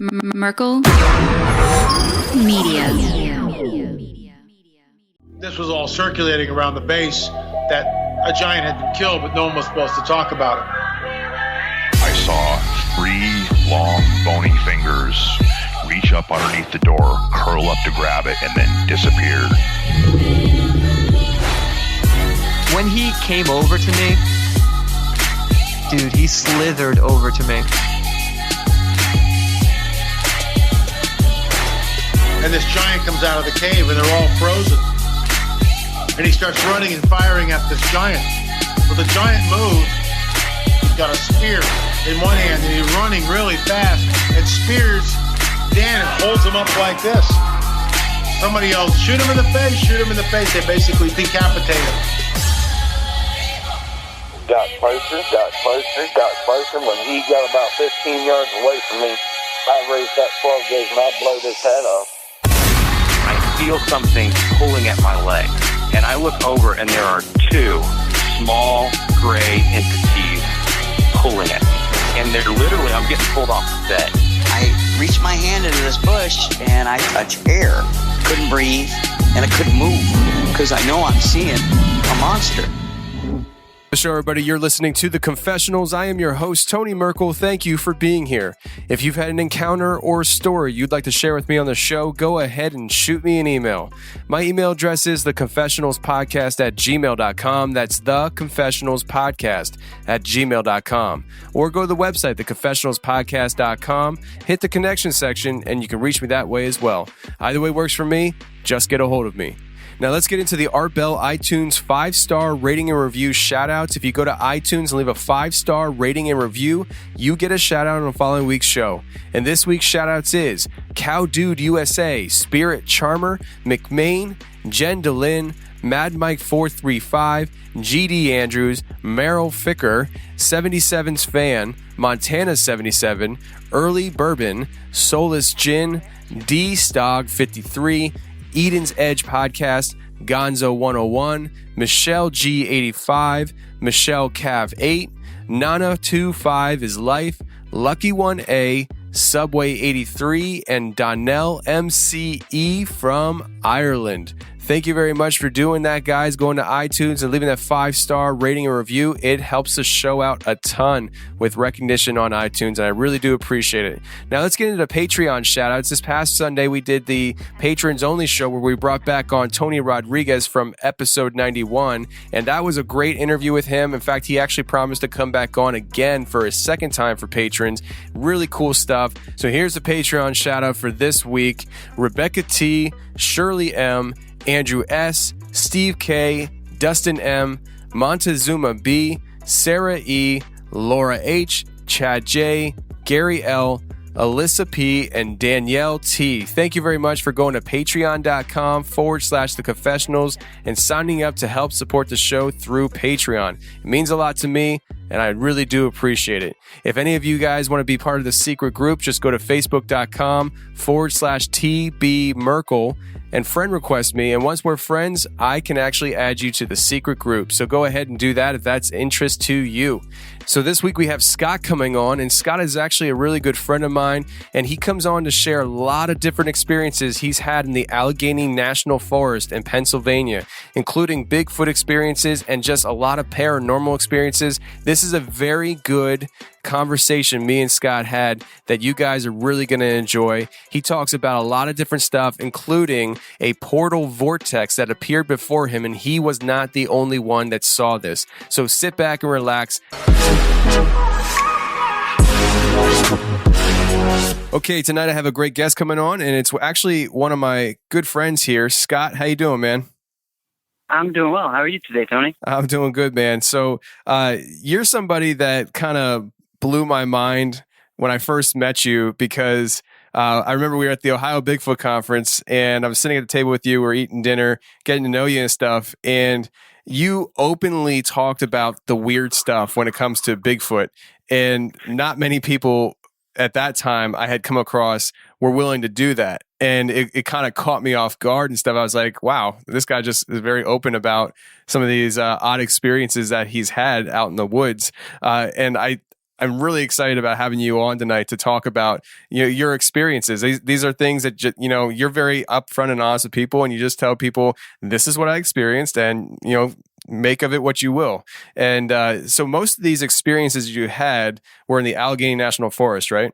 Merkel Media. This was all circulating around the base that a giant had been killed, but no one was supposed to talk about it. I saw 3 long, bony fingers reach up underneath the door, curl up to grab it, and then disappear. When he came over to me, dude, he slithered over to me. And this giant comes out of the cave and they're all frozen. And he starts running and firing at this giant. Well, the giant moves. He's got a spear in one hand and he's running really fast and spears Dan and holds him up like this. Somebody yells, shoot him in the face, shoot him in the face. They basically decapitate him. Got closer. When he got about 15 yards away from me, I raised that 12 gauge and I blowed his head off. I feel something pulling at my leg, and I look over and there are 2 small gray entities pulling at me. And they're literally, I'm getting pulled off the bed. I reached my hand into this bush and I touched air. Couldn't breathe and I couldn't move because I know I'm seeing a monster. Show, everybody. You're listening to The Confessionals. I am your host, Tony Merkel. Thank you for being here. If you've had an encounter or a story you'd like to share with me on the show, go ahead and shoot me an email. My email address is theconfessionalspodcast@gmail.com. That's theconfessionalspodcast@gmail.com. Or go to the website, theconfessionalspodcast.com, hit the connection section, and you can reach me that way as well. Either way works for me. Just get a hold of me. Now let's get into the Art Bell iTunes 5-star rating and review shoutouts. If you go to iTunes and leave a 5-star rating and review, you get a shout out on the following week's show. And this week's shoutouts is Cow Dude USA, Spirit Charmer, McMain, Jen DeLynn, Mad Mike 435, GD Andrews, Merrill Ficker, 77's Fan, Montana 77, Early Bourbon, Solus Gin, D Stog 53, Eden's Edge Podcast, Gonzo 101, Michelle G 85, Michelle Cav 8, Nana 25 is Life, Lucky 1A, Subway 83, and Donnell MCE from Ireland. Thank you very much for doing that, guys. Going to iTunes and leaving that 5-star rating and review. It helps the show out a ton with recognition on iTunes, and I really do appreciate it. Now, let's get into the Patreon shoutouts. This past Sunday, we did the Patrons Only show where we brought back on Tony Rodriguez from episode 91, and that was a great interview with him. In fact, he actually promised to come back on again for a second time for patrons. Really cool stuff. So here's the Patreon shoutout for this week. Rebecca T, Shirley M, Andrew S, Steve K, Dustin M, Montezuma B, Sarah E, Laura H, Chad J, Gary L, Alyssa P, and Danielle T. Thank you very much for going to patreon.com/theconfessionals and signing up to help support the show through Patreon. It means a lot to me, and I really do appreciate it. If any of you guys want to be part of the secret group, just go to facebook.com/TB Merkel and friend request me. And once we're friends, I can actually add you to the secret group. So go ahead and do that if that's interest to you. So this week we have Scott coming on, and Scott is actually a really good friend of mine, and he comes on to share a lot of different experiences he's had in the Allegheny National Forest in Pennsylvania, including Bigfoot experiences and just a lot of paranormal experiences. This is a very good conversation me and Scott had that you guys are really going to enjoy. He talks about a lot of different stuff, including a portal vortex that appeared before him, and he was not the only one that saw this. So sit back and relax. Okay, tonight I have a great guest coming on, and it's actually one of my good friends here. Scott, how you doing, man? I'm doing well. How are you today, Tony? I'm doing good, man. So you're somebody that kind of blew my mind when I first met you because I remember we were at the Ohio Bigfoot Conference, and I was sitting at the table with you. We're eating dinner, getting to know you and stuff, and you openly talked about the weird stuff when it comes to Bigfoot, and not many people at that time I had come across were willing to do that. And it kind of caught me off guard and stuff. I was like, wow, this guy just is very open about some of these odd experiences that he's had out in the woods. And I I'm really excited about having you on tonight to talk about your experiences. These are things that you're very upfront and honest with people, and you just tell people this is what I experienced, and make of it what you will. And so most of these experiences you had were in the Allegheny National Forest, right?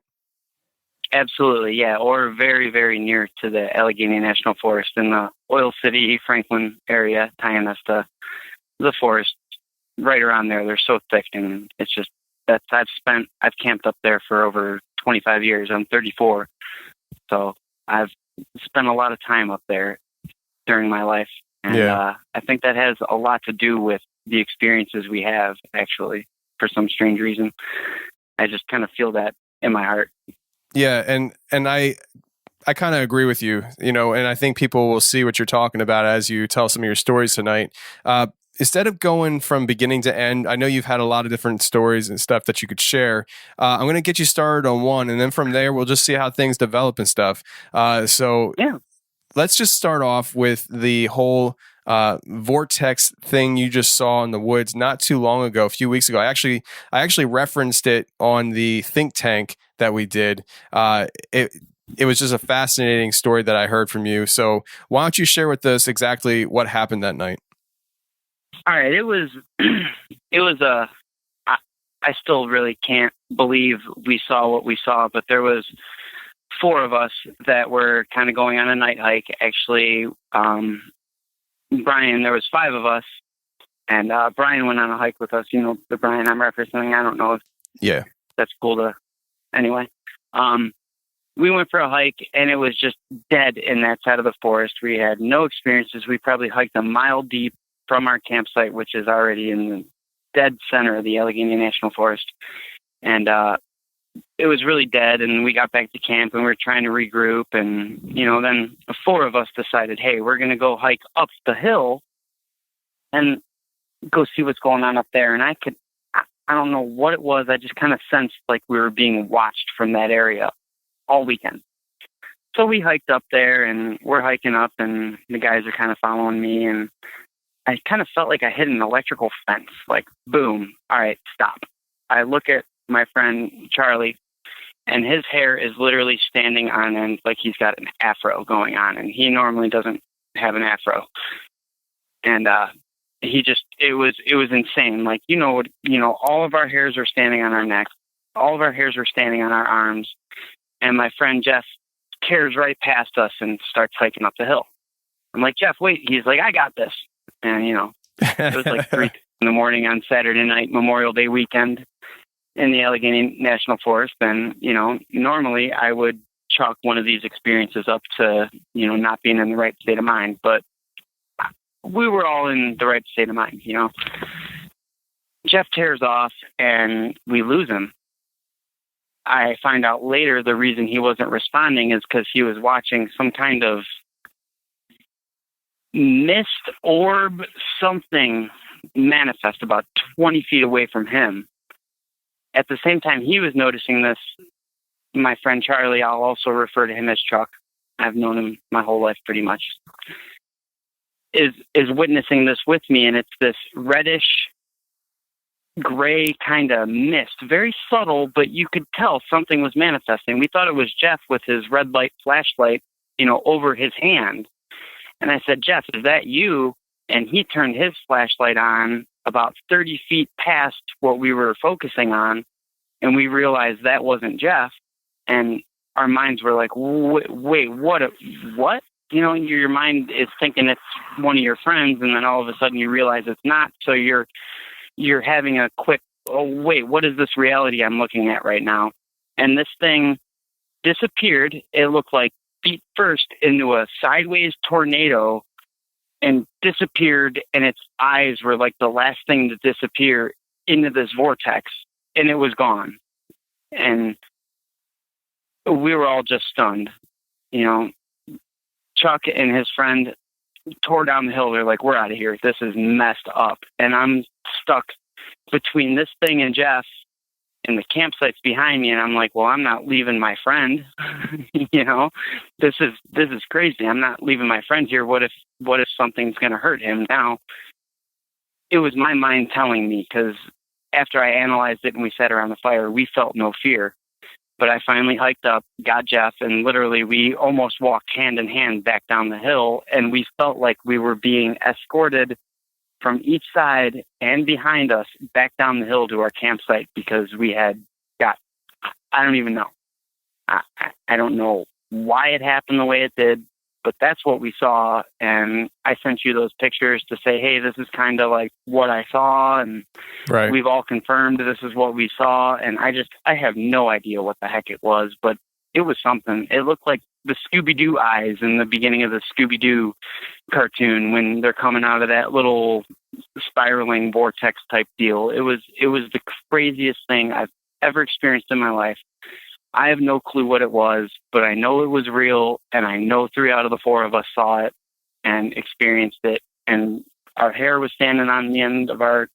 Absolutely, yeah, or very, very near to the Allegheny National Forest in the Oil City, Franklin area, tying us to the forest right around there. They're so thick, and it's just I've camped up there for over 25 years. I'm 34, so I've spent a lot of time up there during my life, and I think that has a lot to do with the experiences we have. Actually, for some strange reason, I just kind of feel that in my heart. Yeah, and I kind of agree with you, and I think people will see what you're talking about as you tell some of your stories tonight. Instead of going from beginning to end, I know you've had a lot of different stories and stuff that you could share. I'm going to get you started on one, and then from there, we'll just see how things develop and stuff. So let's just start off with the whole Vortex thing you just saw in the woods not too long ago, a few weeks ago. I actually referenced it on the think tank that we did. It was just a fascinating story that I heard from you. So why don't you share with us exactly what happened that night? All right. It was I still really can't believe we saw what we saw, but there was 4 of us that were kind of going on a night hike. Actually, Brian, there was 5 of us, and Brian went on a hike with us. The Brian I'm referencing. I don't know if that's cool to. Anyway, we went for a hike, and it was just dead in that side of the forest. We had no experiences. We probably hiked a mile deep from our campsite, which is already in the dead center of the Allegheny National Forest. And it was really dead, and we got back to camp, and we were trying to regroup. And, then the 4 of us decided, hey, we're going to go hike up the hill and go see what's going on up there. And I don't know what it was. I just kind of sensed like we were being watched from that area all weekend. So we hiked up there, and we're hiking up, and the guys are kind of following me, and I kind of felt like I hit an electrical fence, like, boom, all right, stop. I look at my friend Charlie, and his hair is literally standing on end like he's got an afro going on, and he normally doesn't have an afro. And it was insane. Like, all of our hairs are standing on our necks. All of our hairs are standing on our arms. And my friend Jeff tears right past us and starts hiking up the hill. I'm like, Jeff, wait. He's like, I got this. And, it was like 3 in the morning on Saturday night, Memorial Day weekend in the Allegheny National Forest. And, normally I would chalk one of these experiences up to, not being in the right state of mind. But we were all in the right state of mind, Jeff tears off, and we lose him. I find out later the reason he wasn't responding is because he was watching some kind of mist orb, something manifest about 20 feet away from him. At the same time he was noticing this, my friend Charlie, I'll also refer to him as Chuck, I've known him my whole life pretty much, is witnessing this with me, and it's this reddish gray kind of mist, very subtle, but you could tell something was manifesting. We thought it was Jeff with his red light flashlight, over his hand. And I said, Jeff, is that you? And he turned his flashlight on about 30 feet past what we were focusing on, and we realized that wasn't Jeff. And our minds were like, wait, what? Your mind is thinking it's one of your friends, and then all of a sudden you realize it's not. So you're having a quick, oh, wait, what is this reality I'm looking at right now? And this thing disappeared. It looked like feet first into a sideways tornado and disappeared, and its eyes were like the last thing to disappear into this vortex, and it was gone. And we were all just stunned. Chuck and his friend tore down the hill. They're like, we're out of here. This is messed up. And I'm stuck between this thing and Jeff, and the campsite's behind me. And I'm like, well, I'm not leaving my friend. This is crazy. I'm not leaving my friend here. What if something's going to hurt him now? It was my mind telling me, because after I analyzed it and we sat around the fire, we felt no fear. But I finally hiked up, got Jeff, and literally we almost walked hand in hand back down the hill, and we felt like we were being escorted from each side and behind us back down the hill to our campsite because we had got, I don't even know. I don't know why it happened the way it did, but that's what we saw. And I sent you those pictures to say, hey, this is kind of like what I saw. And we've all confirmed this is what we saw. And I have no idea what the heck it was, but it was something. It looked like the Scooby-Doo eyes in the beginning of the Scooby-Doo cartoon when they're coming out of that little spiraling vortex type deal. It was the craziest thing I've ever experienced in my life. I have no clue what it was, but I know it was real, and I know 3 out of the 4 of us saw it and experienced it, and our hair was standing on the end of our,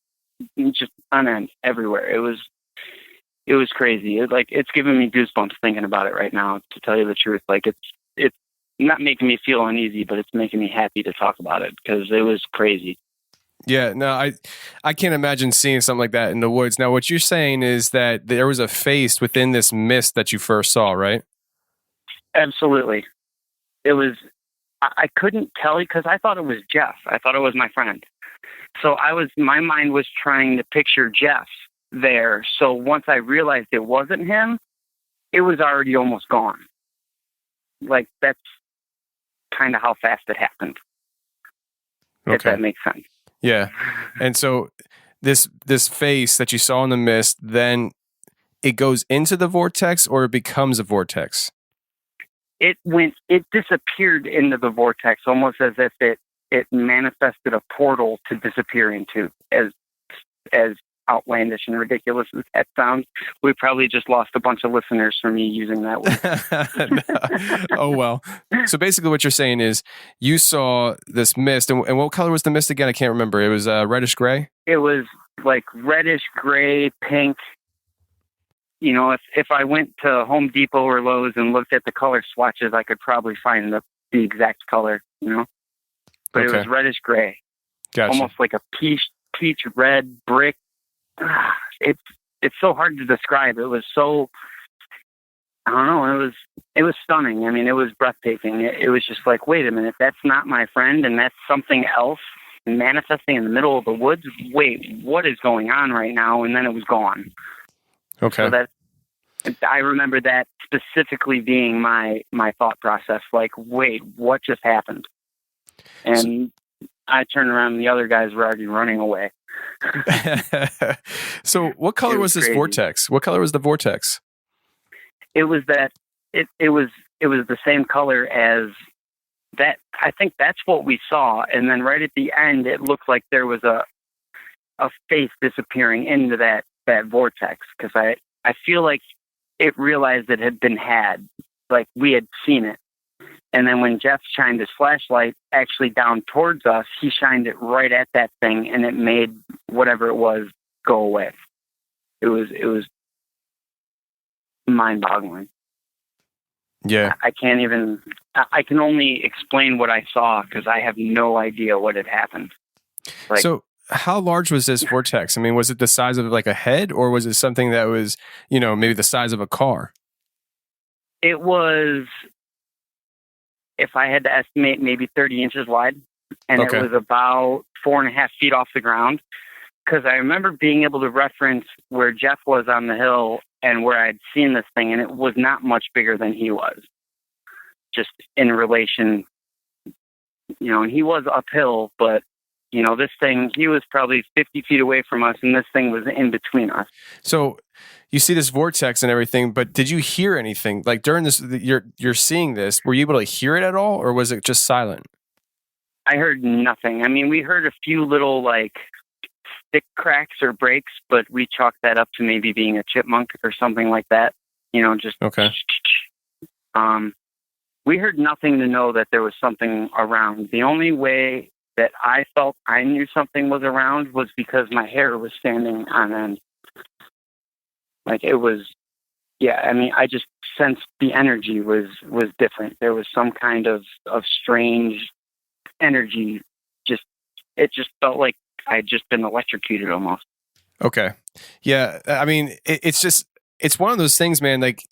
just on end everywhere. It was crazy. It's giving me goosebumps thinking about it right now, to tell you the truth. Like, it's not making me feel uneasy, but it's making me happy to talk about it because it was crazy. Yeah, no, I can't imagine seeing something like that in the woods. Now, what you're saying is that there was a face within this mist that you first saw, right? Absolutely. It was, I couldn't tell you because I thought it was Jeff. I thought it was my friend. So my mind was trying to picture Jeff there. So once I realized it wasn't him, it was already almost gone. Like, that's kind of how fast it happened. Okay. If that makes sense. Yeah. And so this face that you saw in the mist, then it goes into the vortex or it becomes a vortex? It disappeared into the vortex, almost as if it manifested a portal to disappear into. As outlandish and ridiculous as that sounds, we probably just lost a bunch of listeners for me using that word. Oh, well. So basically what you're saying is you saw this mist, and what color was the mist again? I can't remember. It was reddish gray? It was like reddish gray, pink. You know, if I went to Home Depot or Lowe's and looked at the color swatches, I could probably find the exact color, you know? But It was reddish gray. Gotcha. Almost like a peach red brick. It's so hard to describe. It was so, I don't know, it was stunning. I mean, it was breathtaking. It was just like, wait a minute, that's not my friend and that's something else manifesting in the middle of the woods. Wait, what is going on right now? And then it was gone. Okay. So I remember that specifically being my thought process. Like, wait, what just happened? And I turned around and the other guys were already running away. So what color was this vortex? What color was the vortex? It was the same color as that. I think that's what we saw. And then right at the end, it looked like there was a face disappearing into that vortex. Cause I feel like it realized it had been had, like we had seen it. And then when Jeff shined his flashlight actually down towards us, he shined it right at that thing, and it made whatever it was go away. It was mind-boggling. Yeah. I can only explain what I saw because I have no idea what had happened. Like, so how large was this vortex? I mean, was it the size of like a head, or was it something that was, maybe the size of a car? It was, if I had to estimate, maybe 30 inches wide. And It was about 4.5 feet off the ground. Because I remember being able to reference where Jeff was on the hill and where I'd seen this thing, and it was not much bigger than he was. Just in relation, and he was uphill, but, this thing, he was probably 50 feet away from us, and this thing was in between us. So you see this vortex and everything, but did you hear anything? Like during this, you're seeing this, were you able to hear it at all, or was it just silent? I heard nothing. I mean, we heard a few little, like, stick cracks or breaks, but we chalked that up to maybe being a chipmunk or something like that. Just... Okay. We heard nothing to know that there was something around. The only way that I felt I knew something was around was because my hair was standing on end. Like, it was, I mean, I just sensed the energy was different. There was some kind of strange energy. It just felt like I'd just been electrocuted almost. Okay. Yeah, I mean, it's one of those things, man. Like,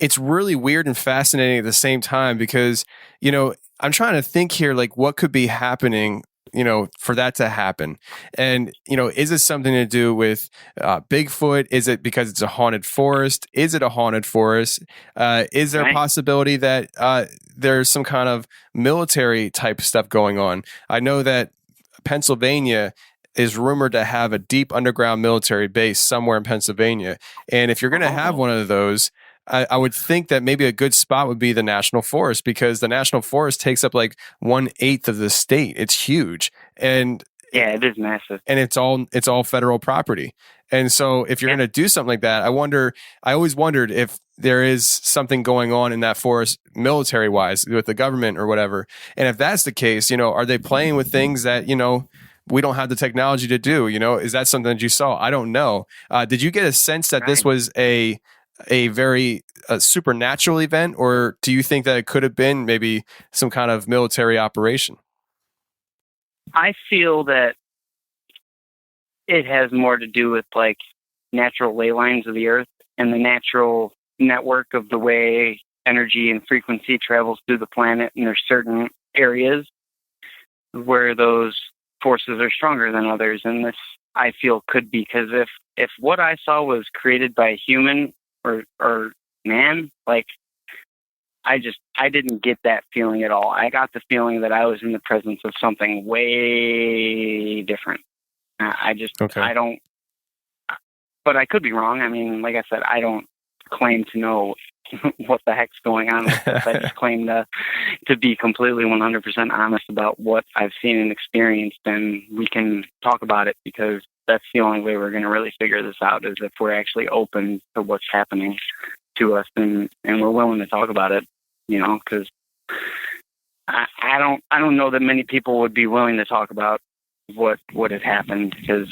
it's really weird and fascinating at the same time because, I'm trying to think here, like, what could be happening, for that to happen. And, is it something to do with Bigfoot? Is it because it's a haunted forest? Is it a haunted forest? Is there a possibility that there's some kind of military type stuff going on? I know that Pennsylvania is rumored to have a deep underground military base somewhere in Pennsylvania. And if you're going to have one of those, I would think that maybe a good spot would be the National Forest, because the National Forest takes up like 1/8 of the state. It's huge. And yeah, it is massive. And it's all federal property. And so if you're going to do something like that, I always wondered if there is something going on in that forest military wise with the government or whatever. And if that's the case, are they playing with things that, we don't have the technology to do? Is that something that you saw? I don't know. Did you get a sense that this was a very supernatural event, or do you think that it could have been maybe some kind of military operation? I feel that it has more to do with like natural ley lines of the earth and the natural network of the way energy and frequency travels through the planet. And there's certain areas where those forces are stronger than others. And this, I feel, could be because if what I saw was created by a human or man, like, I didn't get that feeling at all. I got the feeling that I was in the presence of something way different. I don't, but I could be wrong. I mean, like I said, I don't claim to know what the heck's going on with this. I just claim to be completely 100% honest about what I've seen and experienced, and we can talk about it, because that's the only way we're going to really figure this out, is if we're actually open to what's happening to us and we're willing to talk about it, because I don't know that many people would be willing to talk about what had happened, because,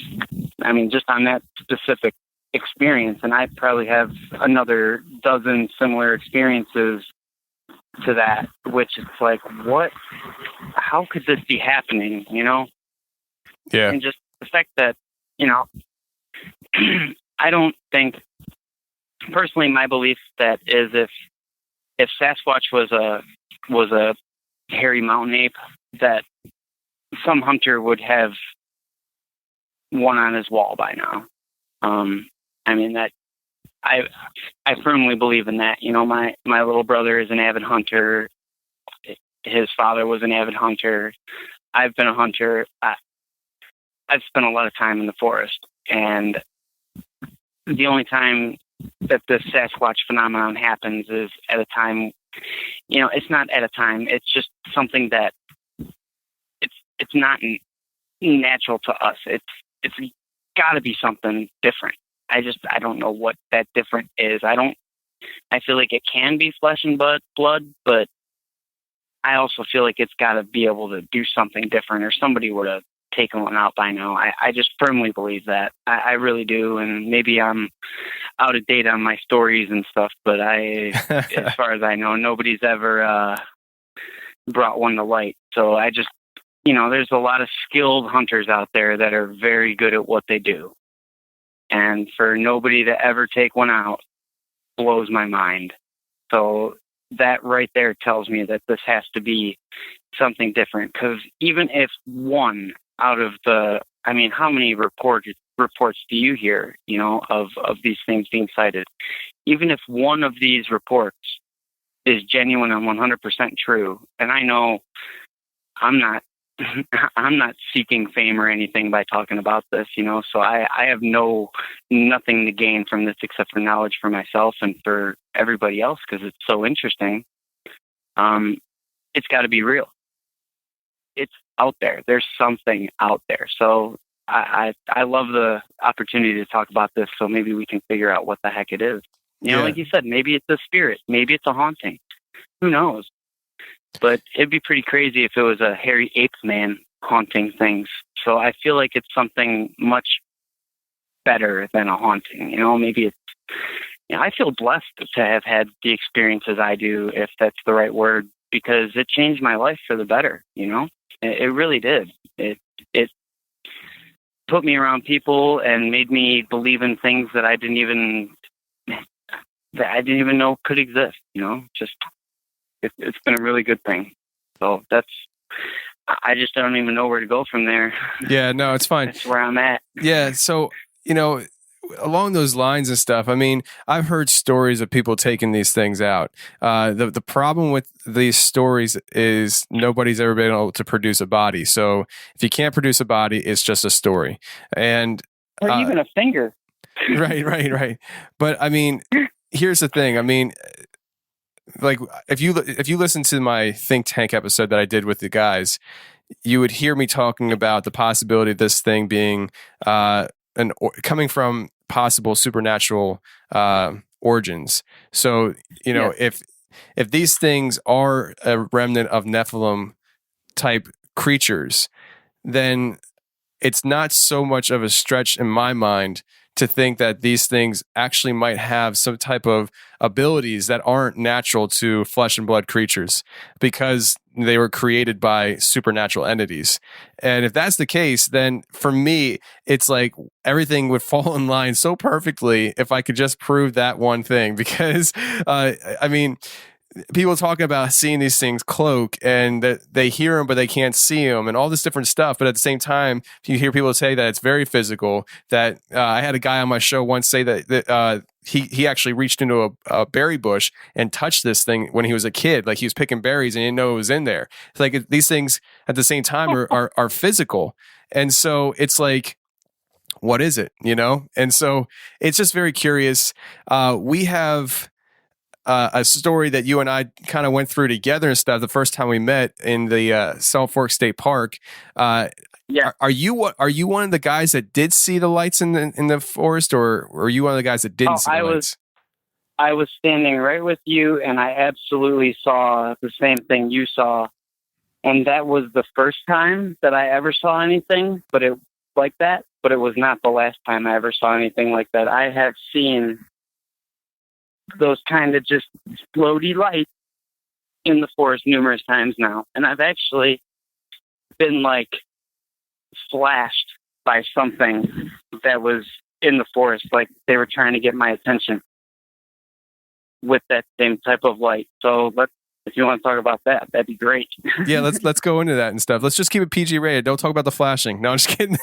I mean, just on that specific experience, and I probably have another dozen similar experiences to that, which is like, how could this be happening, Yeah. And just the fact that, I don't think, personally, my belief that is if Sasquatch was a hairy mountain ape, that some hunter would have one on his wall by now. I mean, that I firmly believe in that. My little brother is an avid hunter. His father was an avid hunter. I've been a hunter. I've spent a lot of time in the forest, and the only time that the Sasquatch phenomenon happens is at a time, it's not at a time. It's just something that it's not natural to us. It's got to be something different. I don't know what that different is. I feel like it can be flesh and blood, but I also feel like it's got to be able to do something different, or somebody would have taken one out by now. I just firmly believe that. I really do. And maybe I'm out of date on my stories and stuff, but as far as I know, nobody's ever brought one to light. So I just, there's a lot of skilled hunters out there that are very good at what they do. And for nobody to ever take one out blows my mind. So that right there tells me that this has to be something different. Because even if one out of how many reports do you hear, of these things being cited? Even if one of these reports is genuine and 100% true, and I know I'm not seeking fame or anything by talking about this, so I have nothing to gain from this except for knowledge for myself and for everybody else, because it's so interesting. It's got to be real. It's out there. There's something out there. So I love the opportunity to talk about this, so maybe we can figure out what the heck it is. Like you said, maybe it's a spirit. Maybe it's a haunting. Who knows? But it'd be pretty crazy if it was a hairy ape man haunting things. So I feel like it's something much better than a haunting. Maybe it's, I feel blessed to have had the experiences I do, if that's the right word, because it changed my life for the better. It really did. It put me around people and made me believe in things that I didn't even know could exist. Just it's been a really good thing. So I just don't even know where to go from there. Yeah, no, it's fine. That's where I'm at. Yeah, so along those lines and stuff, I mean, I've heard stories of people taking these things out. The problem with these stories is nobody's ever been able to produce a body. So if you can't produce a body, it's just a story. And or even a finger. Right. But I mean, here's the thing. I mean, like if you listen to my Think Tank episode that I did with the guys, you would hear me talking about the possibility of this thing being coming from possible supernatural origins. So if these things are a remnant of Nephilim type creatures, then it's not so much of a stretch in my mind to think that these things actually might have some type of abilities that aren't natural to flesh and blood creatures because they were created by supernatural entities. And if that's the case, then for me, it's like everything would fall in line so perfectly if I could just prove that one thing. Because, I mean, people talking about seeing these things cloak and that they hear them, but they can't see them and all this different stuff. But at the same time, you hear people say that it's very physical. That I had a guy on my show once say that he actually reached into a berry bush and touched this thing when he was a kid. Like he was picking berries and he didn't know it was in there. It's like these things at the same time are physical. And so it's like, what is it? And so it's just very curious. We have a story that you and I kind of went through together and stuff the first time we met in the Salt Fork State Park. Yeah. Are you one of the guys that did see the lights in the forest, or are you one of the guys that didn't see the lights? I was standing right with you, and I absolutely saw the same thing you saw. And that was the first time that I ever saw anything, but it was not the last time I ever saw anything like that. I have seen those kind of just floaty lights in the forest numerous times now. And I've actually been flashed by something that was in the forest. Like they were trying to get my attention with that same type of light. So if you want to talk about that, that'd be great. Yeah, let's go into that and stuff. Let's just keep it PG rated. Don't talk about the flashing. No, I'm just kidding.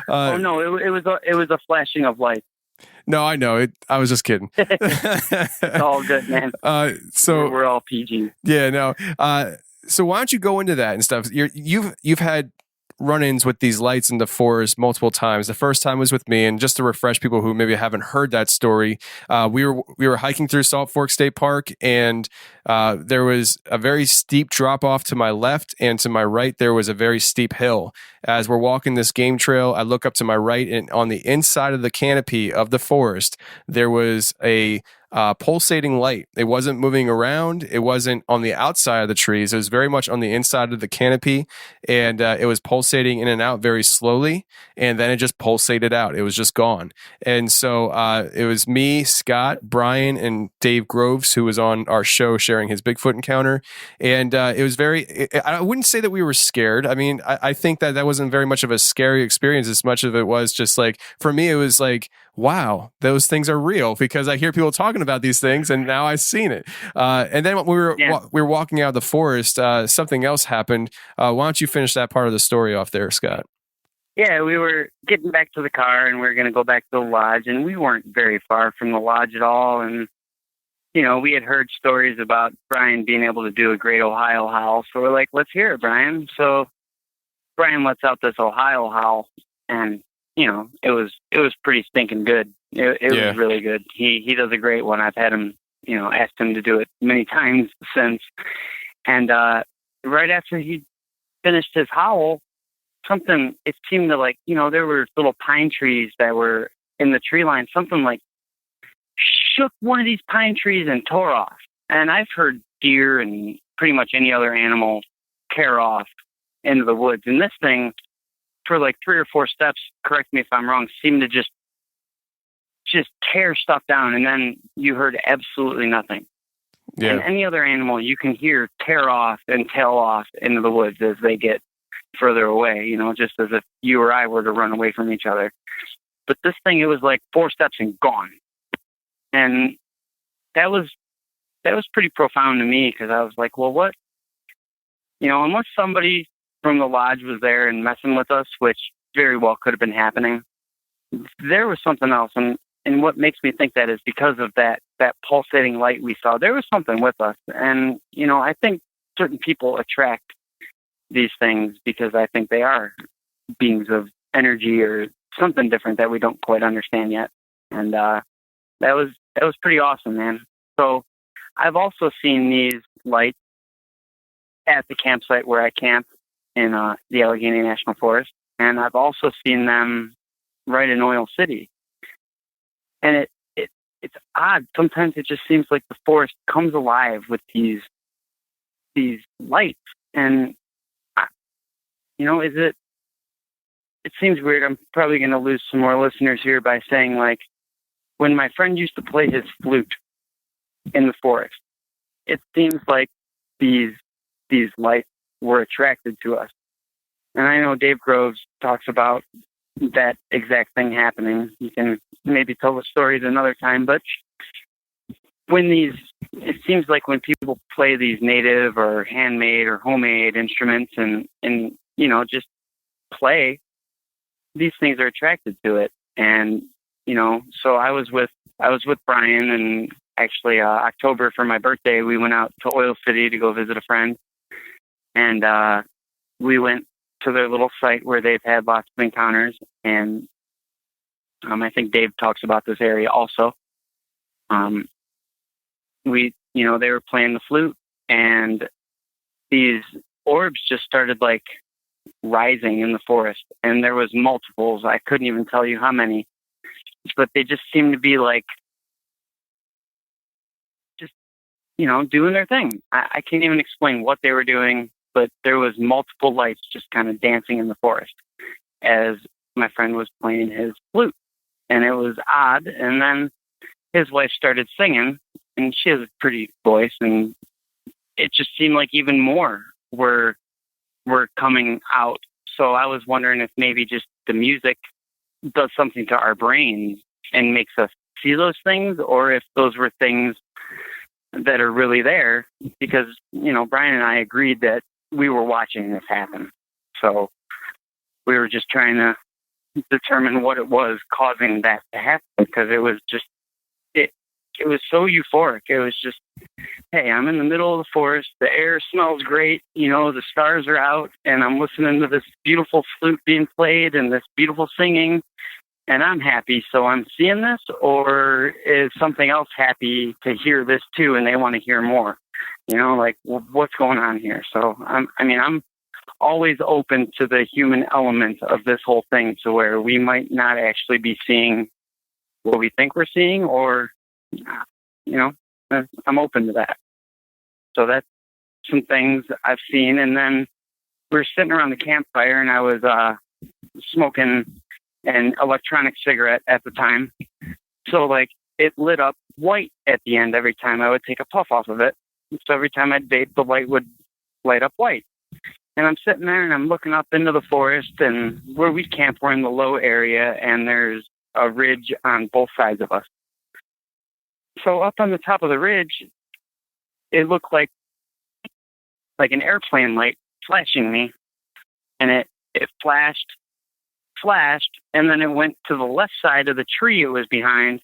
Oh no, it was a flashing of light. No, I know it. I was just kidding. It's all good, man. So we're all PG. Yeah, no. So why don't you go into that and stuff? You've had run-ins with these lights in the forest multiple times. The first time was with me, and just to refresh people who maybe haven't heard that story, we were hiking through Salt Fork State Park, and there was a very steep drop off to my left, and to my right there was a very steep hill. As we're walking this game trail, I look up to my right, and on the inside of the canopy of the forest, there was a pulsating light. It wasn't moving around. It wasn't on the outside of the trees. It was very much on the inside of the canopy, and it was pulsating in and out very slowly, and then it just pulsated out. It was just gone. And so it was me, Scott, Brian, and Dave Groves, who was on our show sharing his Bigfoot encounter. And it was I wouldn't say that we were scared. I mean, I think that wasn't very much of a scary experience as much of it was just like, for me, it was like, wow, those things are real, because I hear people talking about these things and now I've seen it. And then when we were walking out of the forest, something else happened. Why don't you finish that part of the story off there, Scott? Yeah, we were getting back to the car and we were going to go back to the lodge, and we weren't very far from the lodge at all. And, we had heard stories about Brian being able to do a great Ohio howl. So we're like, let's hear it, Brian. So Brian lets out this Ohio howl, and it was pretty stinking good. It was really good. He does a great one. I've had him, asked him to do it many times since. And right after he finished his howl, it seemed to there were little pine trees that were in the tree line. Something shook one of these pine trees and tore off. And I've heard deer and pretty much any other animal tear off into the woods. And this thing, for 3 or 4 steps, correct me if I'm wrong, seemed to just tear stuff down, and then you heard absolutely nothing. Yeah. And any other animal you can hear tear off and tail off into the woods as they get further away, just as if you or I were to run away from each other. But this thing, it was like 4 steps and gone. And that was pretty profound to me, because I was like, well, what? Unless somebody from the lodge was there and messing with us, which very well could have been happening, there was something else. And what makes me think that is because of that pulsating light we saw. There was something with us. And, I think certain people attract these things because I think they are beings of energy or something different that we don't quite understand yet. And that was pretty awesome, man. So I've also seen these lights at the campsite where I camp in the Allegheny National Forest, and I've also seen them right in Oil City. And it's odd. Sometimes it just seems like the forest comes alive with these lights. And it seems weird. I'm probably going to lose some more listeners here by saying, like, when my friend used to play his flute in the forest, it seems like these lights were attracted to us. And I know Dave Groves talks about that exact thing happening. You can maybe tell the stories another time, but it seems like when people play these native or handmade or homemade instruments and just play, these things are attracted to it. And, so I was with Brian, and actually October for my birthday, we went out to Oil City to go visit a friend. And we went to their little site where they've had lots of encounters. And I think Dave talks about this area also. They were playing the flute, and these orbs just started like rising in the forest. And there was multiples. I couldn't even tell you how many, but they just seemed to be like, just, doing their thing. I can't even explain what they were doing, but there was multiple lights just kind of dancing in the forest as my friend was playing his flute. And it was odd. And then his wife started singing, and she has a pretty voice, and it just seemed like even more were coming out. So I was wondering if maybe just the music does something to our brains and makes us see those things, or if those were things that are really there, because, Brian and I agreed that we were watching this happen. So we were just trying to determine what it was causing that to happen, because it was just, it was so euphoric. It was just, hey, I'm in the middle of the forest. The air smells great. The stars are out, and I'm listening to this beautiful flute being played and this beautiful singing, and I'm happy. So I'm seeing this, or is something else happy to hear this too, and they want to hear more? What's going on here? So I'm always open to the human element of this whole thing, to where we might not actually be seeing what we think we're seeing, or I'm open to that. So that's some things I've seen. And then we were sitting around the campfire, and I was smoking an electronic cigarette at the time. So like it lit up white at the end every time I would take a puff off of it. So every time I'd vape, the light would light up white. And I'm sitting there, and I'm looking up into the forest, and where we camp, we're in the low area, and there's a ridge on both sides of us. So up on the top of the ridge, it looked like an airplane light flashing me. And it flashed, and then it went to the left side of the tree it was behind,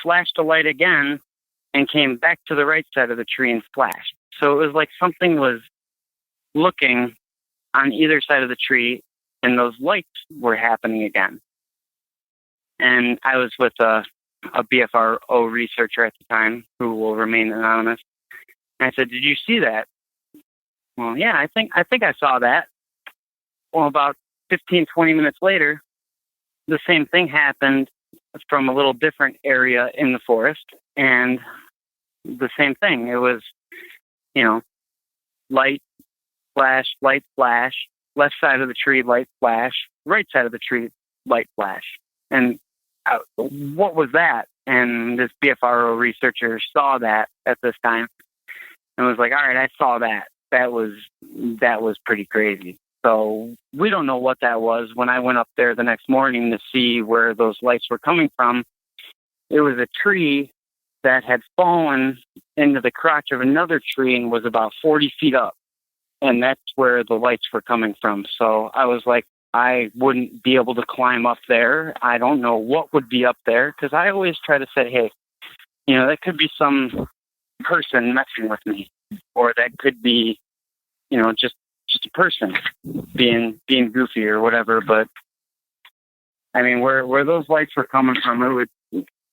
flashed a light again, and came back to the right side of the tree and flashed. So it was like something was looking on either side of the tree, and those lights were happening again. And I was with a BFRO researcher at the time, who will remain anonymous. And I said, "Did you see that?" "Well, yeah, I think I saw that." Well, about 15, 20 minutes later, the same thing happened from a little different area in the forest. And the same thing. It was, light flash, light flash, left side of the tree, light flash, right side of the tree, light flash. And what was that? And this BFRO researcher saw that at this time and was like, "All right, I saw that. That was pretty crazy." So we don't know what that was. When I went up there the next morning to see where those lights were coming from, it was a tree that had fallen into the crotch of another tree and was about 40 feet up. And that's where the lights were coming from. So I was like, I wouldn't be able to climb up there. I don't know what would be up there, because I always try to say, hey, that could be some person messing with me, or that could be, just a person being goofy or whatever. But I mean, where those lights were coming from,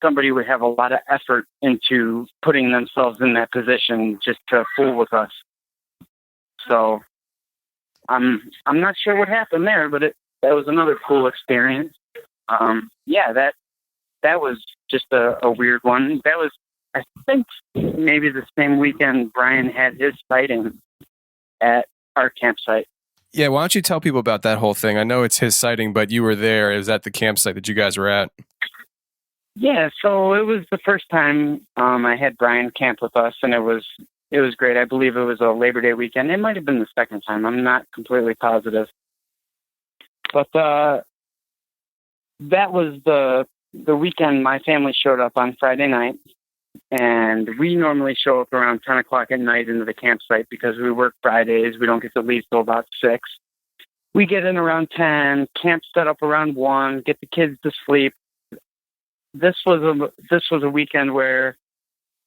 somebody would have a lot of effort into putting themselves in that position just to fool with us. So I'm not sure what happened there, but that was another cool experience. That was just a weird one. That was, I think, maybe the same weekend Brian had his sighting at our campsite. Yeah, why don't you tell people about that whole thing? I know it's his sighting, but you were there. It was at the campsite that you guys were at. Yeah, so it was the first time I had Brian camp with us, and it was great. I believe it was a Labor Day weekend. It might have been the second time. I'm not completely positive. But that was the weekend my family showed up on Friday night. And we normally show up around 10 o'clock at night into the campsite because we work Fridays. We don't get to leave till about 6. We get in around 10, camp set up around 1, get the kids to sleep. This was a weekend where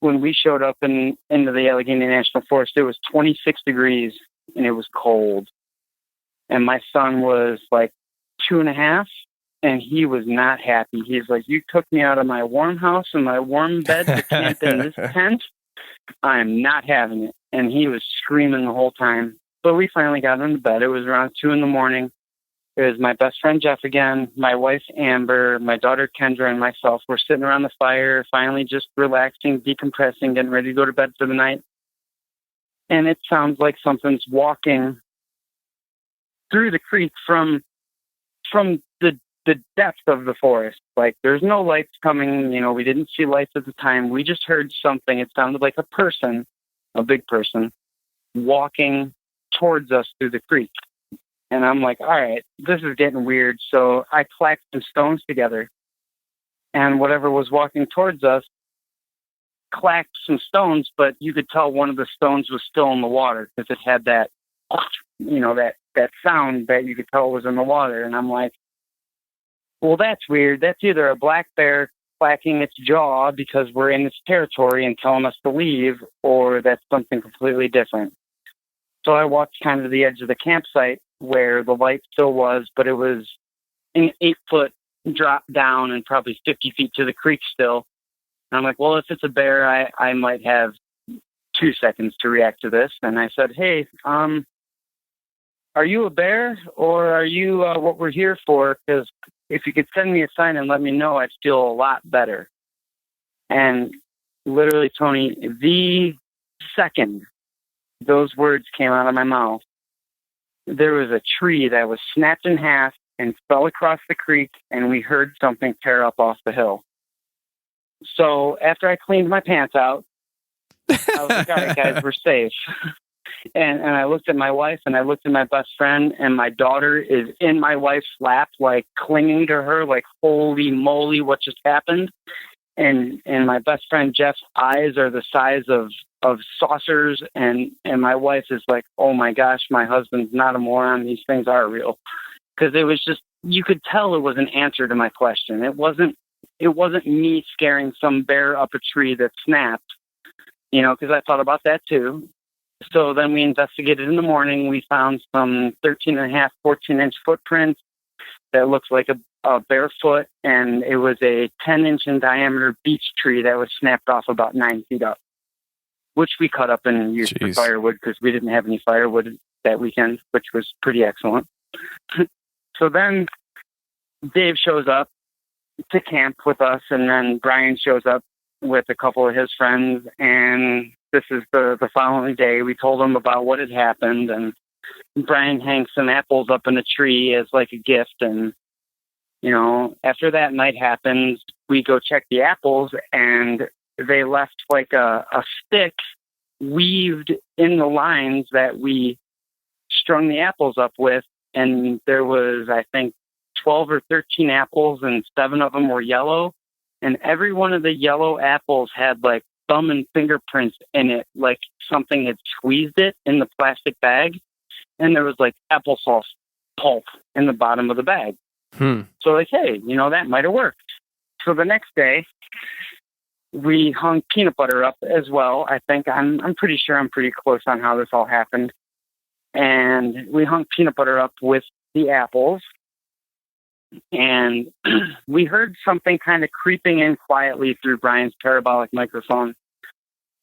when we showed up into the Allegheny National Forest, it was 26 degrees and it was cold. And my son was like 2.5, and he was not happy. He's like, you took me out of my warm house and my warm bed to camp in this tent. I'm not having it. And he was screaming the whole time. But we finally got into bed. It was around 2 a.m. It was my best friend Jeff again, my wife Amber, my daughter Kendra, and myself. We're sitting around the fire, finally just relaxing, decompressing, getting ready to go to bed for the night. And it sounds like something's walking through the creek from the depth of the forest. Like, there's no lights coming. We didn't see lights at the time. We just heard something. It sounded like a person, a big person, walking towards us through the creek. And I'm like, all right, this is getting weird. So I clacked some stones together, and whatever was walking towards us clacked some stones, but you could tell one of the stones was still in the water because it had that, that sound that you could tell was in the water. And I'm like, well, that's weird. That's either a black bear clacking its jaw because we're in its territory and telling us to leave, or that's something completely different. So I walked kind of to the edge of the campsite where the light still was, but it was an 8-foot drop down and probably 50 feet to the creek still. And I'm like, well, if it's a bear, I might have 2 seconds to react to this. And I said, hey, are you a bear, or are you what we're here for? Because if you could send me a sign and let me know, I'd feel a lot better. And literally, Tony, the second those words came out of my mouth, there was a tree that was snapped in half and fell across the creek, and we heard something tear up off the hill. So after I cleaned my pants out, I was like, all right, guys, we're safe. And I looked at my wife, and I looked at my best friend, and my daughter is in my wife's lap, like clinging to her, like, holy moly, what just happened? And my best friend Jeff's eyes are the size of saucers, and my wife is like, oh my gosh, my husband's not a moron. These things are real. Because it was just, you could tell it was an answer to my question. It wasn't me scaring some bear up a tree that snapped, because I thought about that too. So then we investigated in the morning. We found some 13.5, 14-inch footprints that looked like a bear foot, and it was a 10-inch in diameter beech tree that was snapped off about 9 feet up, which we cut up and used for firewood because we didn't have any firewood that weekend, which was pretty excellent. So then Dave shows up to camp with us, and then Brian shows up with a couple of his friends, and this is the following day. We told them about what had happened, and Brian hangs some apples up in a tree as like a gift. And, after that night happens, we go check the apples, and they left like a stick weaved in the lines that we strung the apples up with, and there was, I think, 12 or 13 apples, and 7 of them were yellow, and every one of the yellow apples had like thumb and fingerprints in it, like something had squeezed it in the plastic bag, and there was like applesauce pulp in the bottom of the bag. So like, hey, that might have worked. So the next day, we hung peanut butter up as well. I think I'm pretty sure I'm pretty close on how this all happened. And we hung peanut butter up with the apples. And we heard something kind of creeping in quietly through Brian's parabolic microphone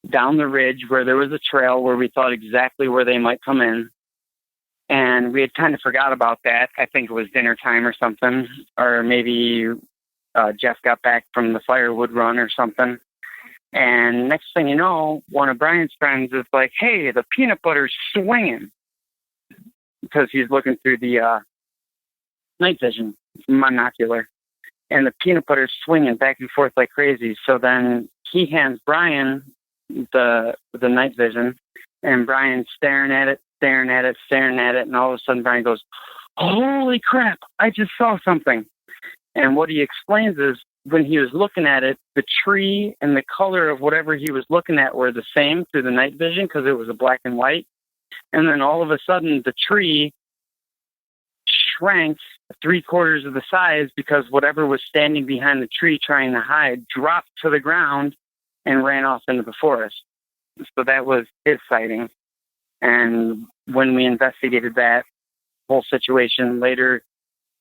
down the ridge where there was a trail where we thought exactly where they might come in. And we had kind of forgot about that. I think it was dinner time or something, or maybe Jeff got back from the firewood run or something. And next thing you know, one of Brian's friends is like, hey, the peanut butter's swinging. Because he's looking through the night vision monocular. And the peanut butter's swinging back and forth like crazy. So then he hands Brian the night vision, and Brian's staring at it. And all of a sudden Brian goes, holy crap, I just saw something. And what he explains is when he was looking at it, the tree and the color of whatever he was looking at were the same through the night vision because it was a black and white. And then all of a sudden the tree shrank 3/4 of the size because whatever was standing behind the tree trying to hide dropped to the ground and ran off into the forest. So that was his sighting. And when we investigated that whole situation later,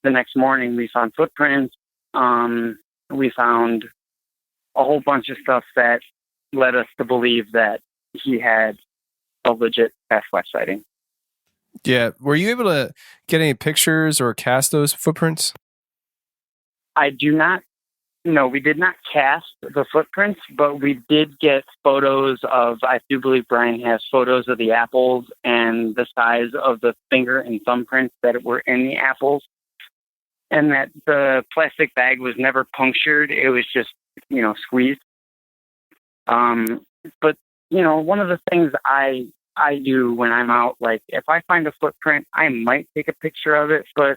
the next morning, we found footprints. We found a whole bunch of stuff that led us to believe that he had a legit Sasquatch sighting. Yeah. Were you able to get any pictures or cast those footprints? I do not. No, we did not cast the footprints, but we did get photos of, I do believe Brian has photos of the apples and the size of the finger and thumbprints that were in the apples. And that the plastic bag was never punctured. It was just, squeezed. But, one of the things I do when I'm out, like if I find a footprint, I might take a picture of it, but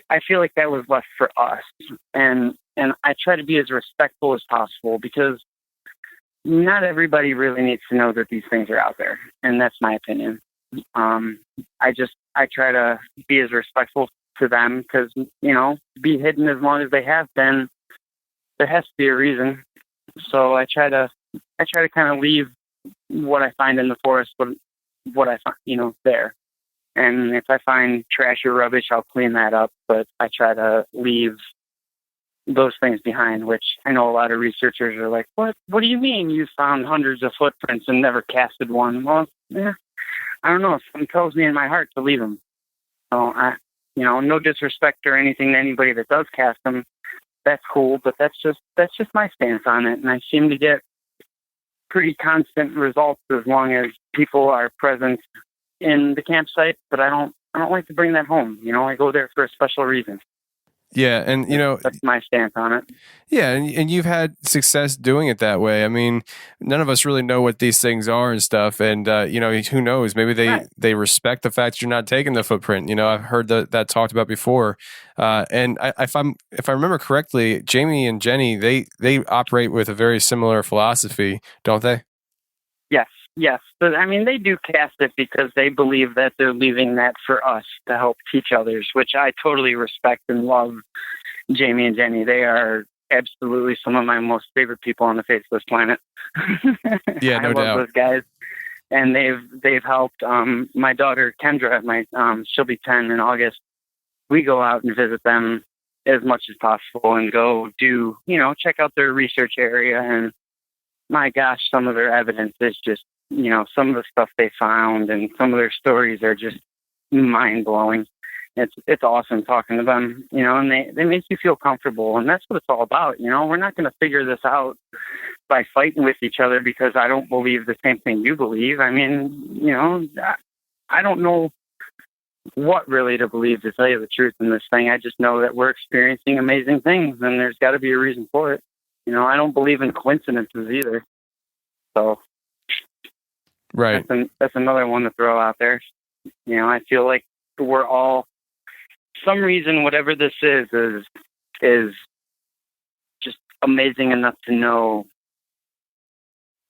I feel like that was left for us. And I try to be as respectful as possible because not everybody really needs to know that these things are out there. And that's my opinion. I try to be as respectful to them because, be hidden as long as they have been, there has to be a reason. So I try to kind of leave what I find in the forest, what I find, there. And if I find trash or rubbish, I'll clean that up. But I try to leave those things behind, which I know a lot of researchers are like, what do you mean you found hundreds of footprints and never casted one? Well, yeah, I don't know. Something tells me in my heart to leave them. So no disrespect or anything to anybody that does cast them. That's cool, but that's just my stance on it. And I seem to get pretty constant results as long as people are present in the campsite, but I don't like to bring that home. I go there for a special reason. Yeah, and that's my stance on it. Yeah, and you've had success doing it that way. I mean, none of us really know what these things are and stuff, and who knows? Maybe they respect the fact that you're not taking the footprint. I've heard that talked about before. And if I remember correctly, Jamie and Jenny they operate with a very similar philosophy, don't they? Yes, but I mean they do cast it because they believe that they're leaving that for us to help teach others, which I totally respect and love. Jamie and Jenny, they are absolutely some of my most favorite people on the face of this planet. Yeah, no doubt. I love those guys, and they've helped. My daughter Kendra, she'll be 10 in August. We go out and visit them as much as possible and go do check out their research area, and my gosh, some of their evidence is just. Some of the stuff they found and some of their stories are just mind-blowing. It's awesome talking to them, and they make you feel comfortable, and that's what it's all about. We're not going to figure this out by fighting with each other because I don't believe the same thing you believe. I mean, I don't know what really to believe, to tell you the truth in this thing. I just know that we're experiencing amazing things, and there's got to be a reason for it. I don't believe in coincidences either. So. Right. That's another one to throw out there. You know, I feel like we're all, some reason, whatever this is just amazing enough to know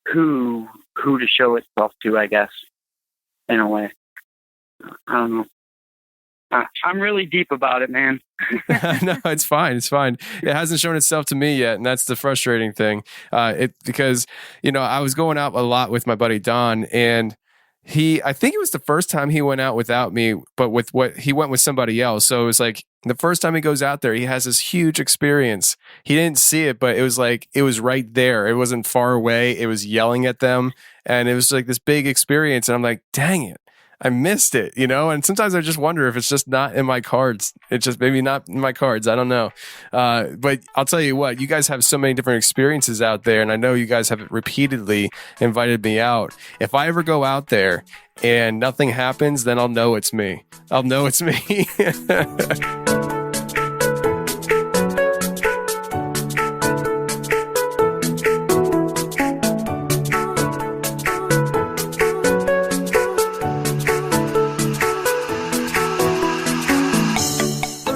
who to show itself to, I guess, in a way. I don't know. I'm really deep about it, man. No, it's fine. It's fine. It hasn't shown itself to me yet, and that's the frustrating thing. Because, you know, I was going out a lot with my buddy Don, and I think it was the first time he went out without me, but he went with somebody else. So it was like the first time he goes out there, he has this huge experience. He didn't see it, but it was like, it was right there. It wasn't far away. It was yelling at them, and it was like this big experience. And I'm like, dang it, I missed it, you know? And sometimes I just wonder if it's just not in my cards. It's just maybe not in my cards. I don't know. But I'll tell you what, you guys have so many different experiences out there, and I know you guys have repeatedly invited me out. If I ever go out there and nothing happens, then I'll know it's me. I'll know it's me.